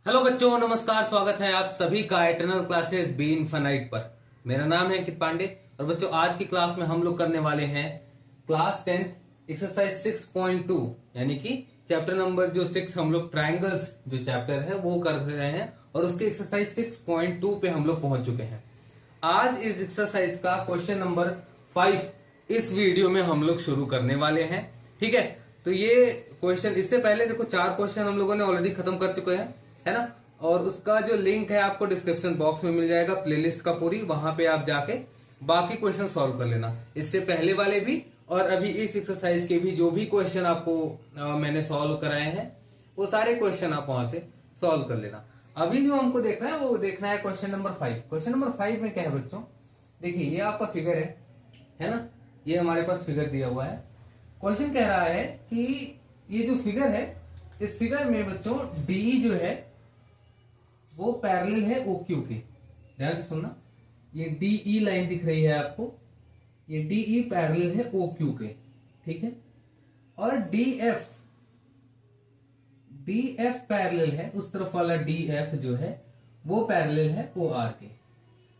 Hello बच्चों, नमस्कार। स्वागत है आप सभी का इटर्नल क्लासेस बी इनफाइनाइट पर। मेरा नाम है अंकित पांडे और बच्चों आज की क्लास में हम लोग करने वाले हैं क्लास 10 एक्सरसाइज 6.2 यानी कि चैप्टर नंबर जो 6 हम लोग ट्रायंगल्स जो चैप्टर है वो कर रहे हैं और उसके एक्सरसाइज 6.2 पे हम लोग पहुंच चुके हैं। आज इस एक्सरसाइज का क्वेश्चन नंबर 5 इस वीडियो में हम लोग शुरू करने वाले हैं। ठीक है, तो ये क्वेश्चन इससे पहले देखो 4 क्वेश्चन हम लोगों ने ऑलरेडी खत्म कर चुके हैं, है ना। और उसका जो लिंक है आपको डिस्क्रिप्शन बॉक्स में मिल जाएगा, प्लेलिस्ट का पूरी, वहां पे आप जाके बाकी क्वेश्चन सॉल्व कर लेना। इससे पहले वाले भी और अभी इस एक्सरसाइज के भी जो भी क्वेश्चन आपको मैंने सॉल्व कराए हैं वो सारे क्वेश्चन आप वहां से सॉल्व कर लेना। अभी जो हमको देखना है वो देखना है क्वेश्चन नंबर 5। क्वेश्चन नंबर 5 में क्या है बच्चों, देखिए ये आपका फिगर है ना, ये हमारे पास फिगर दिया हुआ है। क्वेश्चन कह रहा है कि ये जो फिगर है, इस फिगर में बच्चों डी जो है वो पैरेलल है OQ के। ध्यान से सुनना, ये DE लाइन दिख रही है आपको, ये DE पैरेलल है OQ के, ठीक है। और DF पैरेलल है, उस तरफ वाला DF जो है वो पैरेलल है OR के।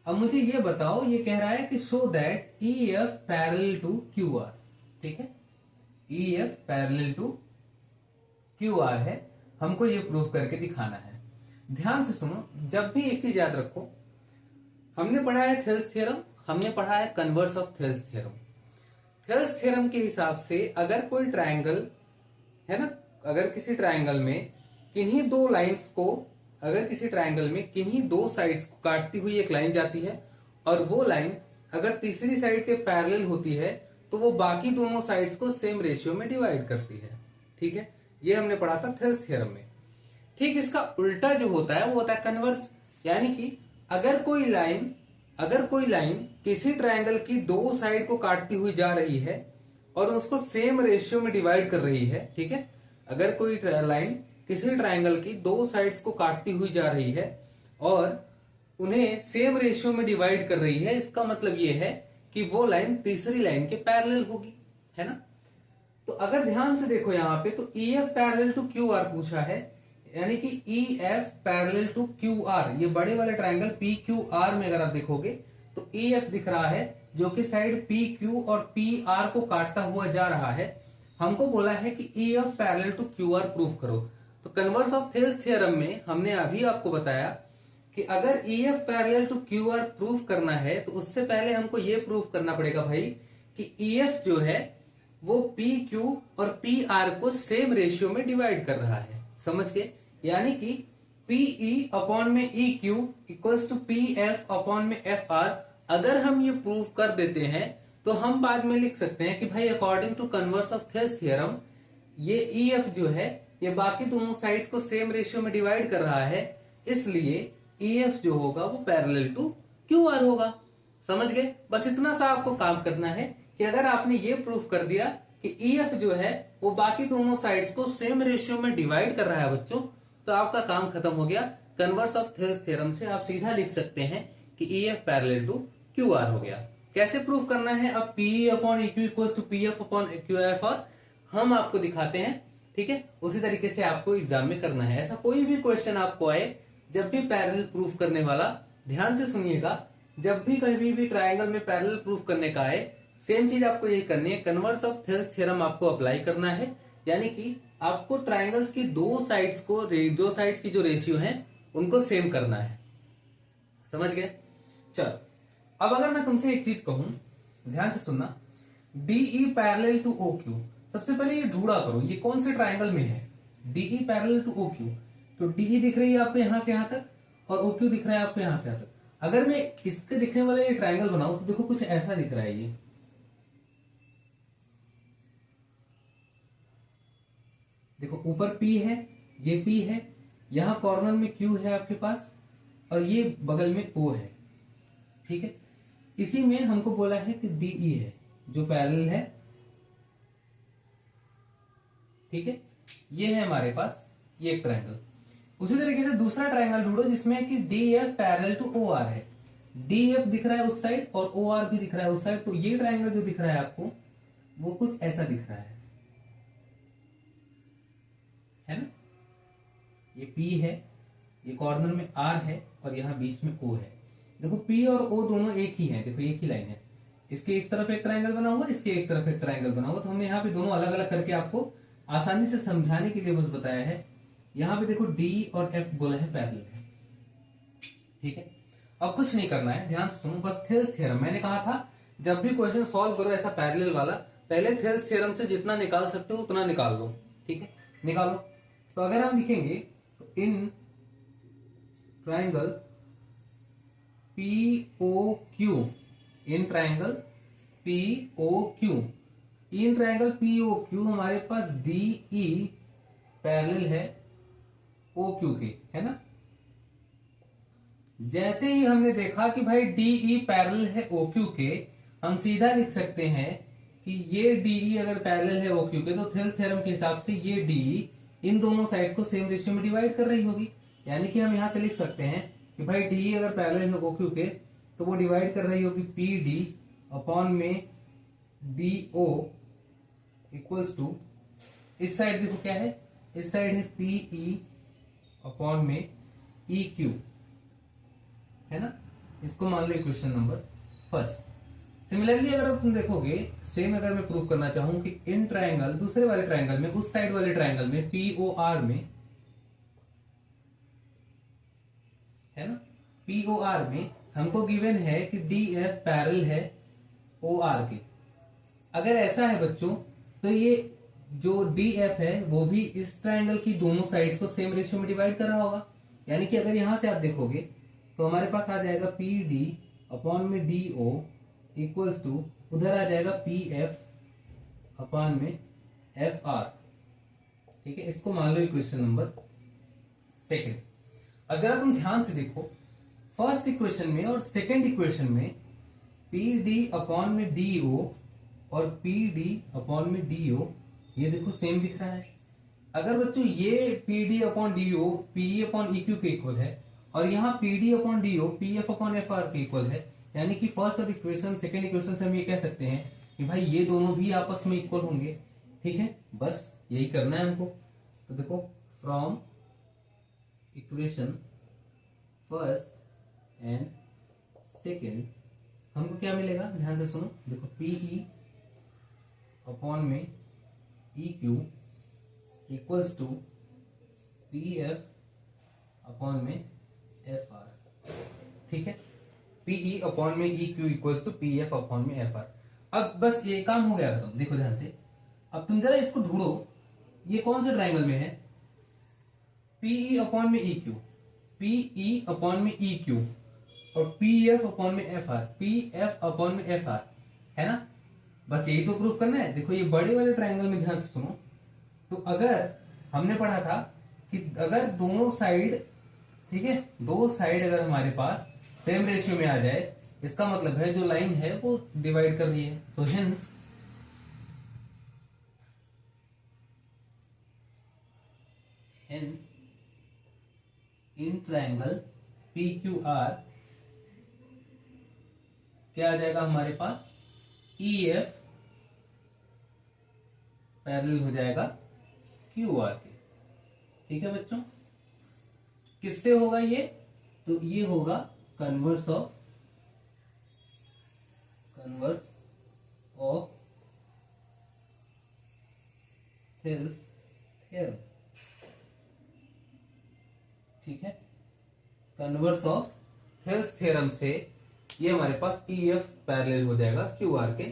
अब मुझे ये बताओ, ये कह रहा है कि show that EF parallel to QR, ठीक है। EF पैरेलल टू QR है, हमको ये प्रूव करके दिखाना है। ध्यान से सुनो, जब भी एक चीज याद रखो, हमने पढ़ा है थेल्स थ्योरम, हमने पढ़ा है converse of Thales theorem. Thales theorem के हिसाब से अगर कोई ट्रायंगल है ना, अगर किसी ट्रायंगल में किन्हीं दो लाइंस को, अगर किसी ट्रायंगल में किन्हीं दो साइड्स को काटती हुई एक लाइन जाती है और वो लाइन अगर तीसरी साइड के पैरेलल होती है तो वो बाकी दोनों साइड्स को सेम रेशियो में डिवाइड करती है, ठीक है। ये हमने पढ़ा था थेल्स थ्योरम में। ठीक इसका उल्टा जो होता है वो होता है कन्वर्स, यानी कि अगर कोई लाइन किसी ट्रायंगल की दो साइड को काटती हुई जा रही है और उसको सेम रेशियो में डिवाइड कर रही है, ठीक है। अगर कोई लाइन किसी ट्रायंगल की दो साइड्स को काटती हुई जा रही है और उन्हें सेम रेशियो में डिवाइड कर रही है, इसका मतलब ये है कि वो लाइन तीसरी लाइन के पैरेलल होगी, है ना। तो अगर ध्यान से देखो यहाँ पे, तो EF पैरेलल टू QR पूछा है, यानी कि EF पैरेलल टू QR। ये बड़े वाले ट्रायंगल PQR में अगर आप देखोगे तो EF दिख रहा है जो कि साइड PQ और PR को काटता हुआ जा रहा है। हमको बोला है कि EF parallel to QR proof करो। तो कन्वर्स ऑफ थेल्स थ्योरम में हमने अभी आपको बताया कि अगर EF parallel to QR proof करना है तो उससे पहले हमको ये प्रूफ करना पड़ेगा भाई कि EF जो है वो PQ और PR को सेम रेशियो में डिवाइड कर रहा है, समझ के। यानी कि PE अपॉन में EQ equals to PF upon में FR। अगर हम ये प्रूव कर देते हैं तो हम बाद में लिख सकते हैं कि भाई according to converse of Thales theorem ये EF जो है ये बाकी दोनों साइड्स को सेम रेशियो में डिवाइड कर रहा है, इसलिए EF जो होगा वो पैरेलल टू QR होगा। समझ गए। बस इतना सा आपको काम करना है कि अगर आपने ये प्रूफ कर दिया कि EF जो है वो बाकी दोनों साइड्स को सेम रेशियो में डिवाइड कर रहा है बच्चों, तो आपका काम खत्म हो गया। कन्वर्स ऑफ थेल्स थ्योरम से आप सीधा लिख सकते हैं कि EF पैरेलल टू QR हो गया। कैसे प्रूफ करना है, अब PE upon EQ equals to PF upon QF और हम आपको दिखाते हैं, ठीक है। उसी तरीके से आपको एग्जाम में करना है। ऐसा कोई भी क्वेश्चन आपको आए, जब भी पैरेलल प्रूफ करने वाला, ध्यान से सुनिएगा, जब भी कहीं भी ट्रायंगल में पैरेलल प्रूफ करने का आए, सेम चीज आपको यही करनी है, कन्वर्स ऑफ थेल्स थ्योरम आपको अप्लाई करना है। यानी कि आपको ट्रायंगल्स की दो साइड्स की जो रेशियो है उनको सेम करना है, समझ गए। चलो, अब अगर मैं तुमसे एक चीज कहूं, ध्यान से सुनना, DE पैरेलल टू OQ, सबसे पहले ये ढूंढा करो ये कौन से ट्रायंगल में है। DE पैरेलल टू OQ, तो DE दिख रही है आपको यहां से यहां तक और OQ दिख रहा है आपको यहां से यहां तक। अगर मैं इसके दिखने वाला ये ट्रायंगल बनाऊं तो देखो कुछ ऐसा दिख रहा है। ये देखो ऊपर P है, ये P है, यहां कॉर्नर में Q है आपके पास और ये बगल में O है, ठीक है। इसी में हमको बोला है कि DE है जो पैरेलल है, ठीक है। ये है हमारे पास ये एक ट्रायंगल। उसी तरीके से दूसरा ट्रायंगल ढूंढो जिसमें कि DF पैरेलल टू OR है। DF दिख रहा है उस साइड और OR भी दिख रहा है उस साइड, तो ये ट्रायंगल जो दिख रहा है आपको वो कुछ ऐसा दिख रहा है ना। ये P है, ये कॉर्नर में R है और यहाँ बीच में O है। देखो P और O दोनों एक ही हैं, देखो एक ही लाइन है। इसके एक तरफ एक ट्रायंगल बना हुआ, इसके एक तरफ एक ट्रायंगल बना हुआ। तो हमने यहाँ पे दोनों अलग अलग करके आपको आसानी से समझाने के लिए बस बताया है। यहाँ पे देखो D और F बोला है पैरेलल है, ठीक है। अब कुछ नहीं करना है, ध्यान से सुनो, बस थेल्स थ्योरम। मैंने कहा था जब भी क्वेश्चन सॉल्व करो ऐसा पैरेलल वाला, पहले थेल्स थ्योरम से जितना निकाल सकते हो उतना निकाल लो, ठीक है। निकालो। तो अगर हम लिखेंगे तो in triangle POQ, in triangle POQ, in triangle POQ हमारे पास DE पैरेलल है OQ के, है ना। जैसे ही हमने देखा कि भाई DE पैरेलल है OQ के, हम सीधा लिख सकते हैं कि ये DE अगर पैरेलल है OQ के, तो थेल्स थ्योरम के हिसाब से ये DE इन दोनों साइड्स को सेम रेशियो में डिवाइड कर रही होगी। यानी कि हम यहां से लिख सकते हैं कि भाई DE अगर पैरेलल है OQ के, तो वो डिवाइड कर रही होगी PD अपॉन में DO इक्वल्स टू, इस साइड देखो क्या है, इस साइड है PE अपॉन में EQ, है ना। इसको मान लो इक्वेशन नंबर फर्स्ट। सिमिलरली अगर तुम देखोगे, सेम अगर मैं प्रूव करना चाहूं कि इन ट्रायंगल, दूसरे वाले ट्रायंगल में, उस साइड वाले ट्रायंगल में POR में, है ना, POR में हमको गिवन है कि DF पैरेलल है OR के। अगर ऐसा है बच्चों, तो ये जो DF है वो भी इस ट्रायंगल की दोनों साइड्स को सेम रेशियो में डिवाइड कर रहा होगा। यानी कि अगर यहां से आप देखोगे तो हमारे पास आ जाएगा PD अपॉन में DO इक्वल्स टू, उधर आ जाएगा PF अपॉन में FR, ठीक है। इसको मान लो इक्वेशन नंबर सेकेंड। अब जरा तुम ध्यान से देखो, फर्स्ट इक्वेशन में और सेकेंड इक्वेशन में PD अपॉन में DO और PD अपॉन में DO, ये देखो सेम दिख रहा है। अगर बच्चों ये PD upon DO PE upon EQ के इक्वल है, और यहाँ PD upon DO PF upon FR के इक्वल है, यानी कि फर्स्ट और इक्वेशन सेकेंड इक्वेशन से हम ये कह सकते हैं कि भाई ये दोनों भी आपस में इक्वल होंगे, ठीक है। बस यही करना है हमको। तो देखो from equation first and second हमको क्या मिलेगा, ध्यान से सुनो। देखो PE अपॉन में EQ equals to PF upon में FR, ठीक है। PE अपॉन में EQ equals to PF upon में FR। अब बस ये काम हो गया खत्म। देखो ध्यान से, अब तुम जरा इसको ढूंढो, ये कौन से ट्रायंगल में है, PE अपॉन में EQ, PE अपॉन में EQ और PF अपॉन में FR, PF अपॉन में FR, है ना। बस यही तो प्रूफ करना है। देखो ये बड़े वाले ट्रायंगल में ध्यान से सुनो, तो अगर हमने पढ़ा था कि अगर दोनों साइड, ठीक है, दो साइड अगर हमारे पास सेम रेशियो में आ जाए, इसका मतलब है जो लाइन है वो डिवाइड कर रही है। तो हेंस इन ट्रायंगल PQR क्या आ जाएगा हमारे पास, EF पैरेलल हो जाएगा QR के, ठीक है बच्चों। किससे होगा ये, तो ये होगा कन्वर्स ऑफ थेल्स थ्योरम, ठीक है। कन्वर्स ऑफ थेल्स थ्योरम से ये हमारे पास EF पैरेलल हो जाएगा QR के,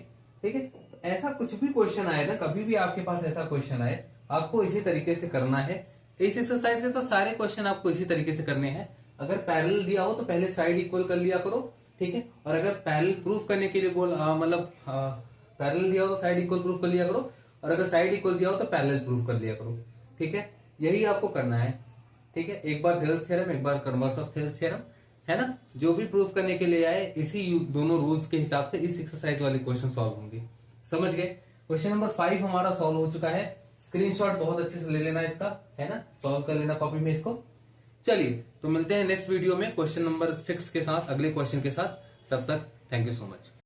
ठीक है। तो ऐसा कुछ भी क्वेश्चन आए ना, कभी भी आपके पास ऐसा क्वेश्चन आए, आपको इसी तरीके से करना है। इस एक्सरसाइज के तो सारे क्वेश्चन आपको इसी तरीके से करने हैं। अगर पैरेलल दिया हो तो पहले साइड इक्वल कर लिया करो, ठीक है। और अगर पैरेलल प्रूफ करने के लिए मतलब पैरेलल दिया हो तो साइड इक्वल प्रूफ कर लिया करो, और अगर साइड इक्वल दिया हो तो पैरेलल प्रूफ कर लिया करो, ठीक है। यही आपको करना है, ठीक है। एक बार थेल्स थ्योरम, एक बार कन्वर्स ऑफ थेल्स थ्योरम, है ना। जो भी प्रूफ करने के लिए आए, इसी दोनों रूल्स के हिसाब से इस एक्सरसाइज वाले क्वेश्चन सॉल्व होंगे। समझ गए। क्वेश्चन नंबर 5 हमारा सॉल्व हो चुका है। स्क्रीनशॉट बहुत अच्छे से ले लेना इसका, है ना, सॉल्व कर लेना कॉपी में इसको। चलिए तो मिलते हैं नेक्स्ट वीडियो में क्वेश्चन नंबर 6 के साथ, अगले क्वेश्चन के साथ। तब तक थैंक यू सो मच।